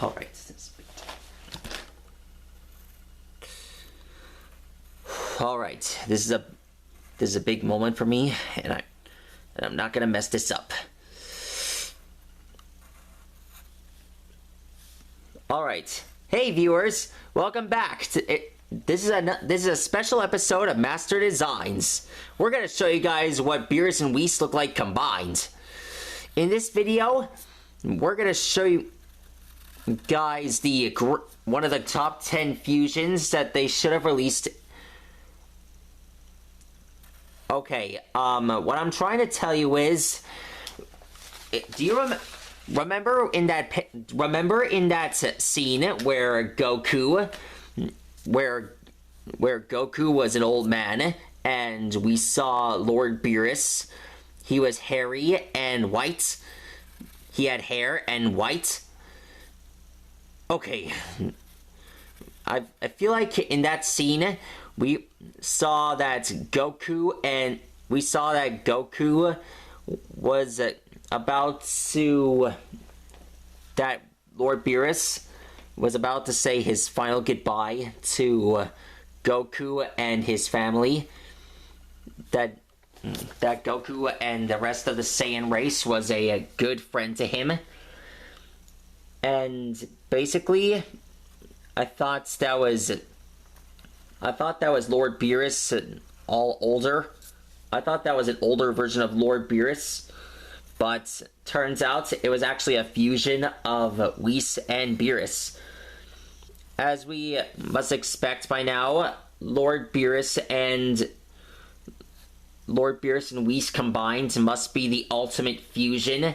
All right. All right. This is a big moment for me, and I'm not gonna mess this up. All right. Hey viewers, welcome back to it. This is a special episode of Master Designs. We're gonna show you guys what beerus and whis look like combined. In this video, we're gonna show you guys one of the top 10 fusions that they should have released. Okay, what I'm trying to tell you is, do you remember in that scene where Goku was an old man and we saw Lord Beerus? He was hairy and white. He had hair and white. Okay, I feel like in that scene we saw that Goku was about to, that Lord Beerus was about to say his final goodbye to Goku and his family. That Goku and the rest of the Saiyan race was a good friend to him. And basically, I thought that was Lord Beerus, all older. I thought that was an older version of Lord Beerus, but turns out it was actually a fusion of Whis and Beerus. As we must expect by now, Lord Beerus and Whis combined must be the ultimate fusion.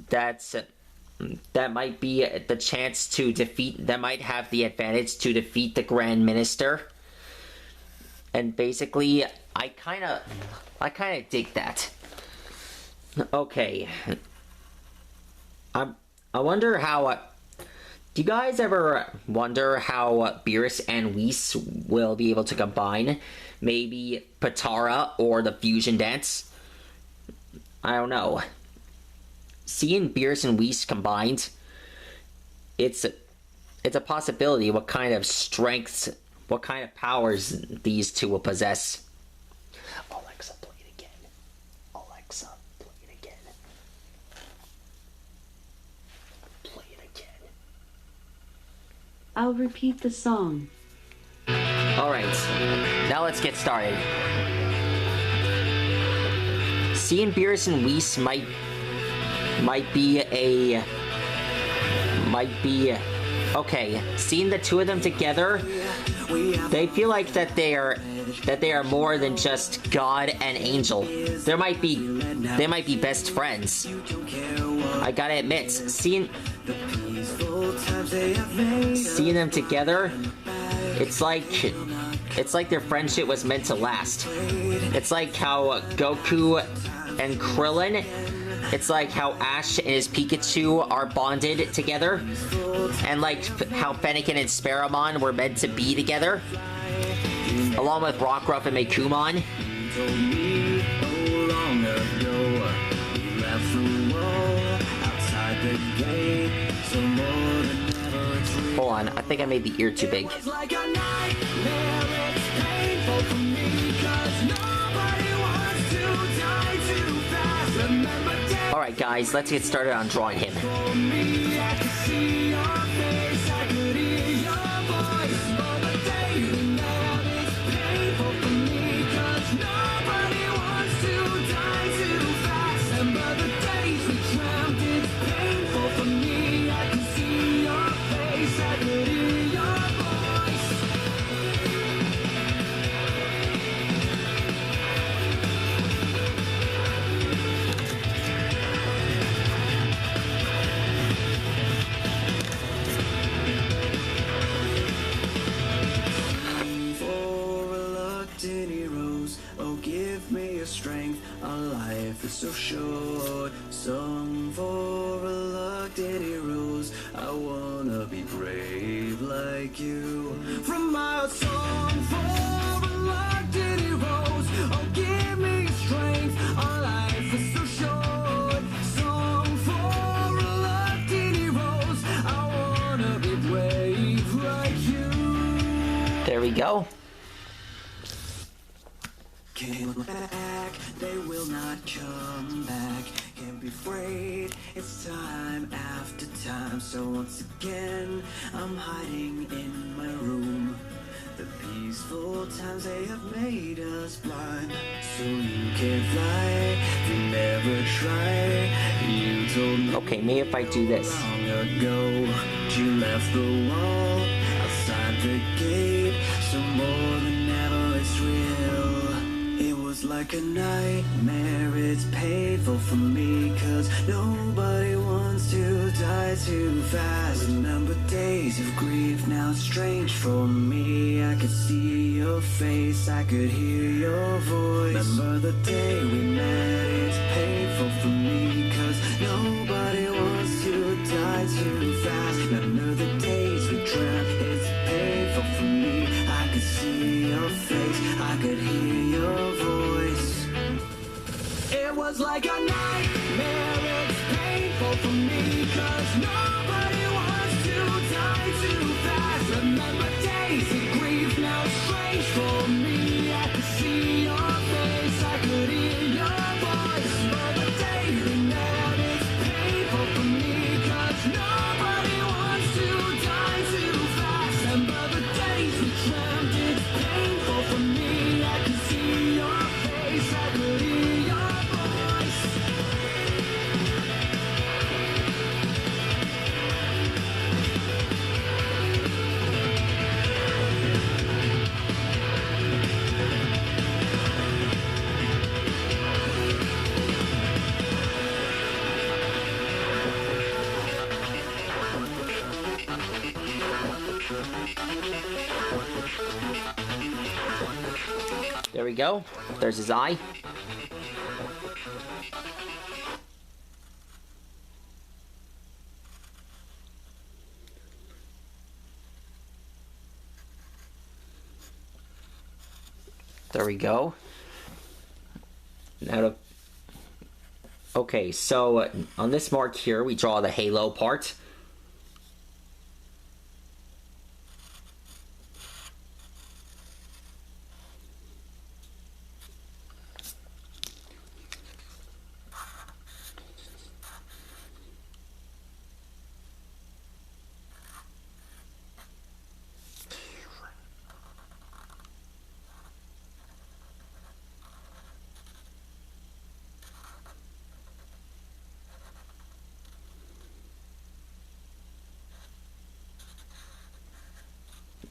That might be the chance to defeat. That might have the advantage to defeat the Grand Minister. And basically, I kind of dig that. Okay. I wonder how. Do you guys ever wonder how Beerus and Whis will be able to combine? Maybe Patara or the fusion dance? I don't know. Seeing Beerus and Whis combined, it's a possibility. What kind of strengths, what kind of powers these two will possess. Alexa, play it again. Alexa, play it again. Play it again. I'll repeat the song. Alright, now let's get started. Seeing Beerus and Whis might be okay. Seeing the two of them together, they feel like that they are more than just God and angel. They might be best friends. I gotta admit, seeing them together, it's like their friendship was meant to last. It's like how Goku and Krillin, it's like how Ash and his Pikachu are bonded together, and like how Fennekin and Sparrowmon were meant to be together, along with Rockruff and Mekumon. Hold on, I think I made the ear too big. Alright guys, let's get started on drawing him. So short, song for reluctant heroes. I wanna be brave like you. From my song for reluctant heroes, oh give me strength. Our life is so short. Song for reluctant heroes. I wanna we go. Came back, they will not come back. Can't be afraid, it's time after time. So once again, I'm hiding in my room. The peaceful times, they have made us blind. So you can't fly, you never try. You told me Okay, maybe if I do this. long ago, you left the wall outside the gate. So more than ever, it's real. It was like a nightmare, it's painful for me, 'cause nobody wants to die too fast. Remember days of grief, now it's strange for me. I could see your face, I could hear your voice. Remember the day we met, it's painful for me, 'cause nobody wants to die too fast. Remember the days we dreamt, it's painful for me. I could see your face, I could hear your voice. It was like a nightmare, it's painful for me, 'cause nobody wants to die too fast. Remember days of grief, now it's strange for me. I could see your face, I could hear your voice. But the day we met, it's painful for me, 'cause nobody wants to die too fast. Remember the days we dreamt, it's painful for me. I could see your face, I could hear your voice. There we go. There's his eye. There we go. Now to... Okay, so on this mark here, we draw the halo part.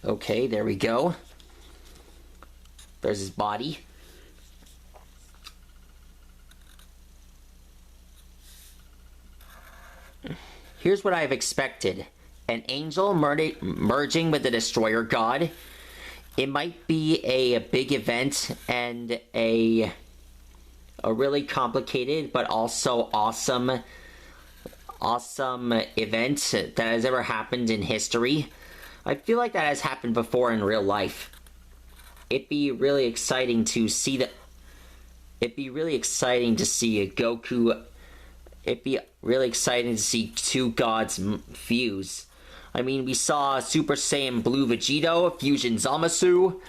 Okay, there we go. There's his body. Here's what I've expected. An angel merging with the destroyer god. It might be a big event and a really complicated but also awesome event that has ever happened in history. I feel like that has happened before in real life. It'd be really exciting to see a Goku. It'd be really exciting to see two gods fuse. I mean, we saw Super Saiyan Blue Vegito, Fusion Zamasu,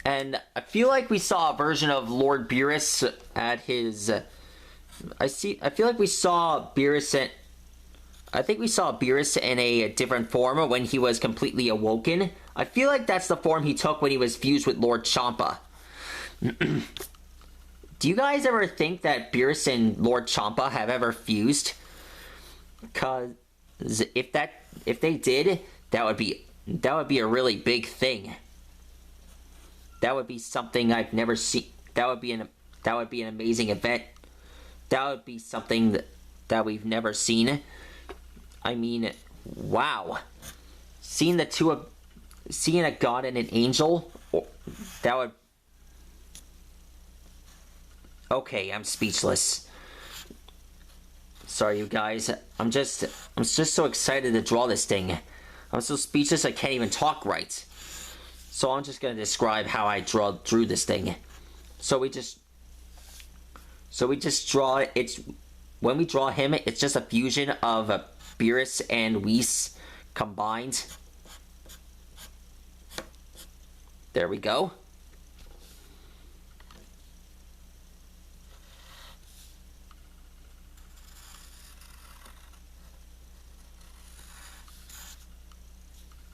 and I feel like we saw a version of Lord Beerus at his... I feel like we saw Beerus in a different form when he was completely awoken. I feel like that's the form he took when he was fused with Lord Champa. Do you guys ever think that Beerus and Lord Champa have ever fused? Because if they did, that would be a really big thing. That would be something I've never seen. That would be an amazing event. That would be something that we've never seen. I mean, wow. Seeing a god and an angel, that would... Okay, I'm speechless. Sorry, you guys. I'm just so excited to draw this thing. I'm so speechless I can't even talk right. So I'm just gonna describe how I drew this thing. So we just draw it. When we draw him, it's just a fusion of beerus and whis combined. There we go.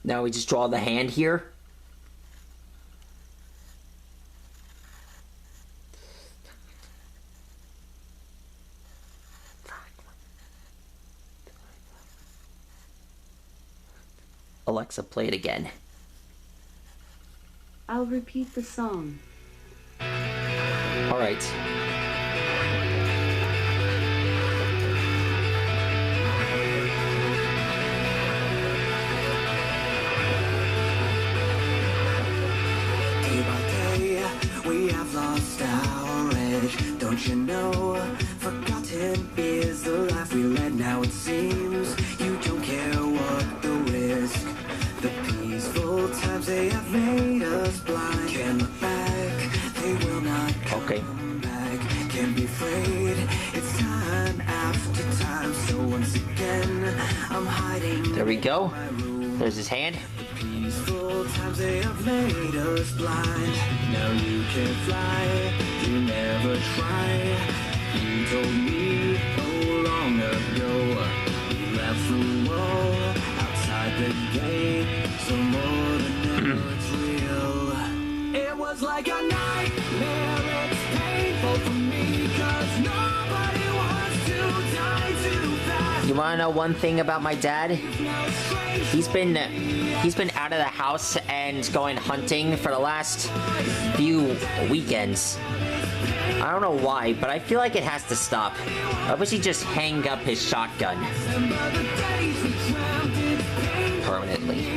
Now we just draw the hand here. Alexa, play it again. I'll repeat the song. All right. Day by day, we have lost our edge. Don't you know? Forgotten is the life we led. Now it seems you don't care what the risk. The peaceful times they have made us blind. Can't look back, they will not come back. Can't be afraid, it's time after time. So once again, I'm hiding. There we go. There's his hand. Peaceful times they have made us blind. Now you can fly, you never try. You told me long ago. We left the wall outside the gate. So more than ever it's real. It was like a nightmare. It's painful for me, 'cause nobody wants to die too fast. You wanna know one thing about my dad? He's been out of the house and going hunting for the last few weekends. I don't know why, but I feel like it has to stop. I wish he'd just hang up his shotgun permanently.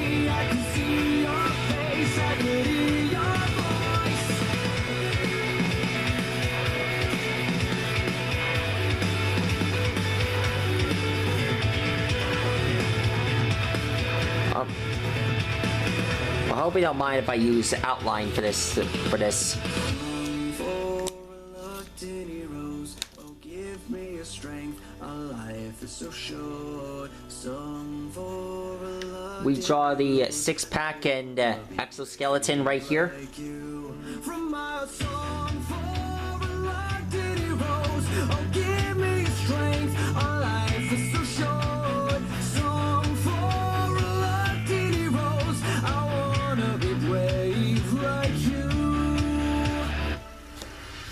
I hope you don't mind if I use outline for this. We draw the six-pack and exoskeleton right here.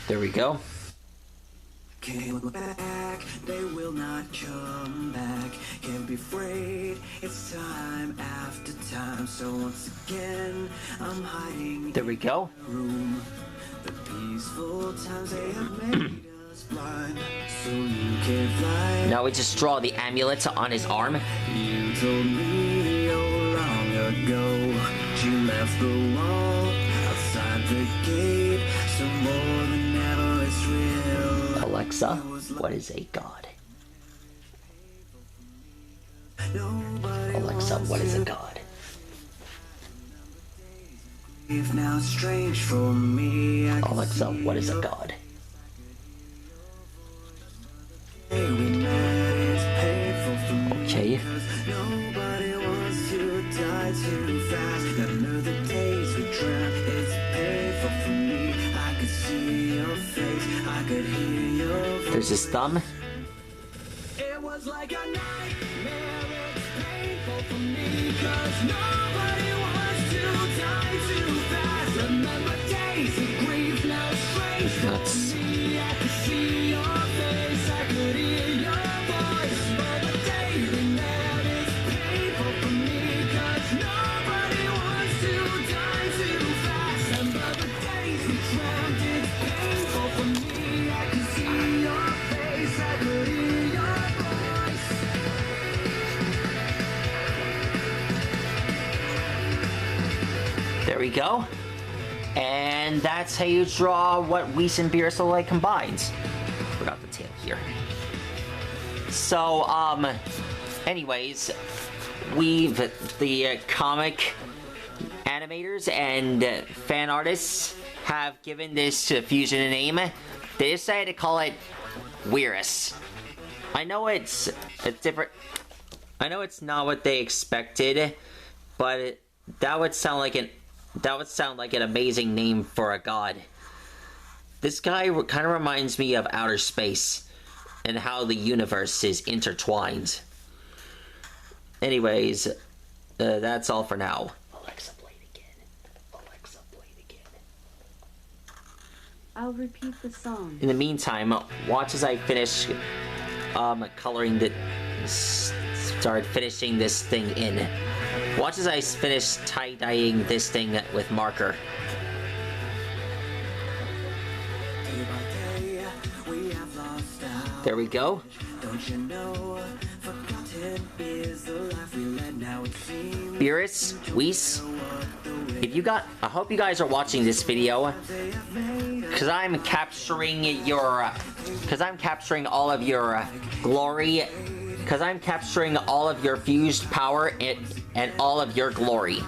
There we go. Can't look back, they will not come back. Can't be afraid, it's time after time. So once again, I'm hiding. There we go. In the room. The peaceful times they have made us blind. So you can fly. Now we just draw the amulet on his arm. You told me long ago. You left the wall outside the gate. So more than ever it's real. Alexa, what is a god? Alexa, what is a god? If now it's strange for me, Alexa, what is a god? Okay. Nobody wants to die too fast. Another days we drown. It's painful for me. I could see your face. I could hear your voice. There's his thumb. It was like a nightmare. It's painful for me, 'cause nobody wants to die too fast. Remember days of grief, now strange Nuts. for me. I could see your face, I could hear your voice. But the day we met is painful for me, 'cause nobody wants to die too fast. Remember the days we dreamt, it's painful for me. I could see your face, I could hear your voice. There we go. And that's how you draw what whis and beerus look like combined. Forgot the tail here. So, anyways, the comic animators and fan artists have given this fusion a name. They decided to call it whis. I know it's different. I know it's not what they expected, but that would sound like an That would sound like an amazing name for a god. This guy kind of reminds me of outer space and how the universe is intertwined. Anyways, that's all for now. Alexa, play it again. Alexa, play it again. I'll repeat the song. In the meantime, watch as I finish coloring start finishing this thing in. Watch as I finish tie-dyeing this thing with marker. There we go. Beerus, whis. I hope you guys are watching this video, because I'm capturing all of your glory, because I'm capturing all of your fused power and all of your glory.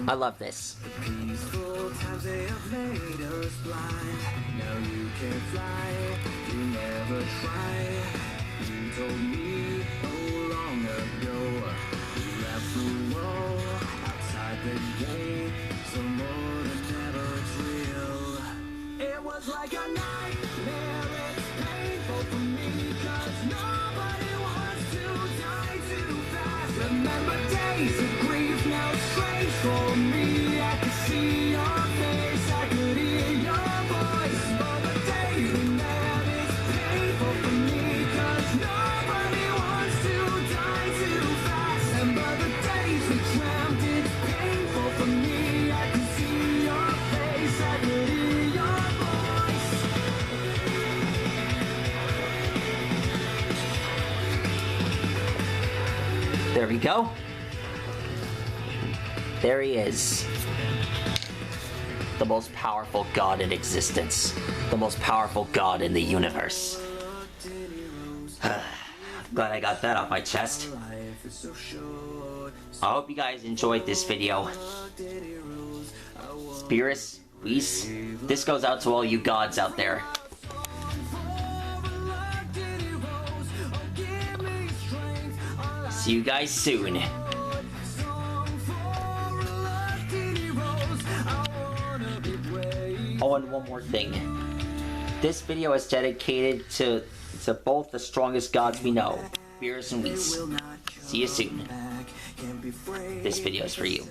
I love this. It was like a nightmare, it's painful for me, 'cause nobody wants to die too fast. Remember days of grief, now strange for me. I could see your face, I could hear your voice. But the days we met is painful for me, 'cause nobody wants to die too fast. And by the days we dreamt, it's painful for me. I could see your face, I could hear your voice. There we go. There he is. The most powerful god in existence. The most powerful god in the universe. Glad I got that off my chest. I hope you guys enjoyed this video. Beerus, whis. This goes out to all you gods out there. See you guys soon. Oh, and one more thing. This video is dedicated to both the strongest gods we know, beerus and whis. See you soon. This video is for you.